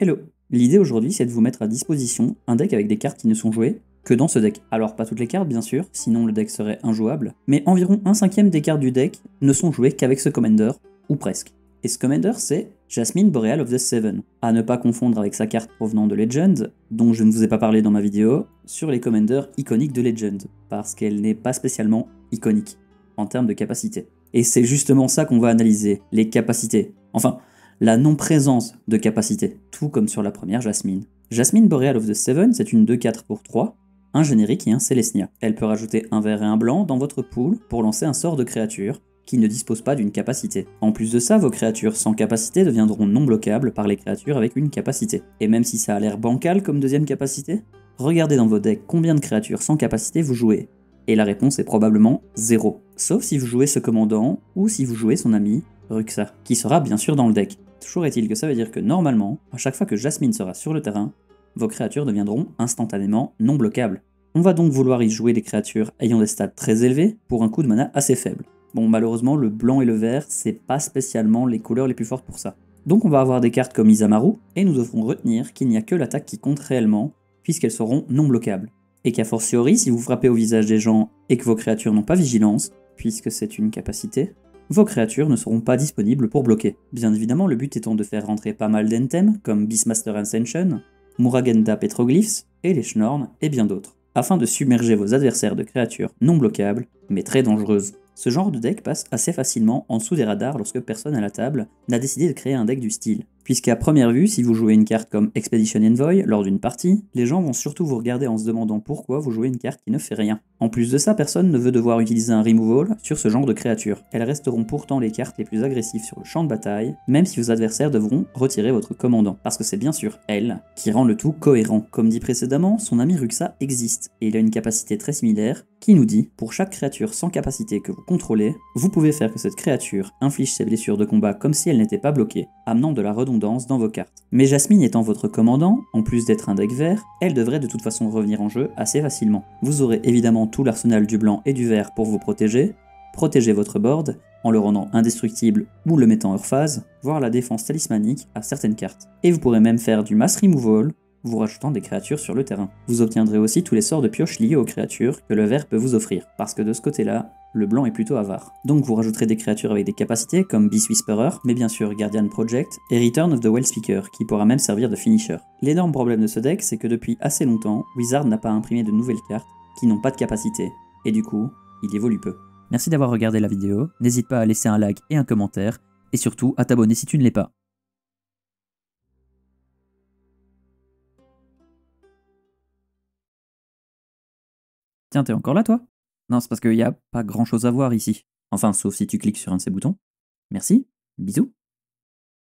Hello! L'idée aujourd'hui, c'est de vous mettre à disposition un deck avec des cartes qui ne sont jouées que dans ce deck. Alors pas toutes les cartes bien sûr, sinon le deck serait injouable, mais environ un cinquième des cartes du deck ne sont jouées qu'avec ce commander, ou presque. Et ce commander c'est Jasmine Boreal of the Seven, à ne pas confondre avec sa carte provenant de Legend, dont je ne vous ai pas parlé dans ma vidéo, sur les commanders iconiques de Legend, parce qu'elle n'est pas spécialement iconique, en termes de capacité. Et c'est justement ça qu'on va analyser, les capacités. Enfin, la non-présence de capacité, tout comme sur la première Jasmine. Jasmine Boreal of the Seven, c'est une 2-4 pour 3, un générique et un Célestia. Elle peut rajouter un vert et un blanc dans votre pool pour lancer un sort de créature qui ne dispose pas d'une capacité. En plus de ça, vos créatures sans capacité deviendront non bloquables par les créatures avec une capacité. Et même si ça a l'air bancal comme deuxième capacité, regardez dans vos decks combien de créatures sans capacité vous jouez. Et la réponse est probablement 0. Sauf si vous jouez ce commandant ou si vous jouez son ami Ruxa, qui sera bien sûr dans le deck. Toujours est-il que ça veut dire que normalement, à chaque fois que Jasmine sera sur le terrain, vos créatures deviendront instantanément non bloquables. On va donc vouloir y jouer des créatures ayant des stats très élevés pour un coût de mana assez faible. Bon, malheureusement, le blanc et le vert, c'est pas spécialement les couleurs les plus fortes pour ça. Donc on va avoir des cartes comme Isamaru, et nous devrons retenir qu'il n'y a que l'attaque qui compte réellement, puisqu'elles seront non bloquables. Et qu'a fortiori, si vous frappez au visage des gens et que vos créatures n'ont pas vigilance, puisque c'est une capacité, vos créatures ne seront pas disponibles pour bloquer. Bien évidemment, le but étant de faire rentrer pas mal d'entems, comme Beastmaster Ascension, Muragenda Petroglyphs, et les Schnorn, et bien d'autres, afin de submerger vos adversaires de créatures non bloquables, mais très dangereuses. Ce genre de deck passe assez facilement en dessous des radars lorsque personne à la table n'a décidé de créer un deck du style. Puisqu'à première vue, si vous jouez une carte comme Expedition Envoy lors d'une partie, les gens vont surtout vous regarder en se demandant pourquoi vous jouez une carte qui ne fait rien. En plus de ça, personne ne veut devoir utiliser un removal sur ce genre de créatures. Elles resteront pourtant les cartes les plus agressives sur le champ de bataille, même si vos adversaires devront retirer votre commandant. Parce que c'est bien sûr elle qui rend le tout cohérent. Comme dit précédemment, son ami Ruxa existe, et il a une capacité très similaire, qui nous dit, pour chaque créature sans capacité que vous contrôlez, vous pouvez faire que cette créature inflige ses blessures de combat comme si elle n'était pas bloquée, amenant de la redondance dans vos cartes. Mais Jasmine étant votre commandant, en plus d'être un deck vert, elle devrait de toute façon revenir en jeu assez facilement. Vous aurez évidemment tout l'arsenal du blanc et du vert pour vous protéger votre board en le rendant indestructible ou le mettant hors phase, voire la défense talismanique à certaines cartes. Et vous pourrez même faire du mass removal, vous rajoutant des créatures sur le terrain. Vous obtiendrez aussi tous les sorts de pioche liés aux créatures que le vert peut vous offrir, parce que de ce côté-là, le blanc est plutôt avare. Donc vous rajouterez des créatures avec des capacités comme Beast Whisperer, mais bien sûr Guardian Project, et Return of the Wellspeaker, qui pourra même servir de finisher. L'énorme problème de ce deck, c'est que depuis assez longtemps, Wizard n'a pas imprimé de nouvelles cartes qui n'ont pas de capacité, et du coup, il évolue peu. Merci d'avoir regardé la vidéo, n'hésite pas à laisser un like et un commentaire, et surtout à t'abonner si tu ne l'es pas. Tiens, t'es encore là, toi? Non, c'est parce qu'il n'y a pas grand chose à voir ici. Enfin, sauf si tu cliques sur un de ces boutons. Merci, bisous.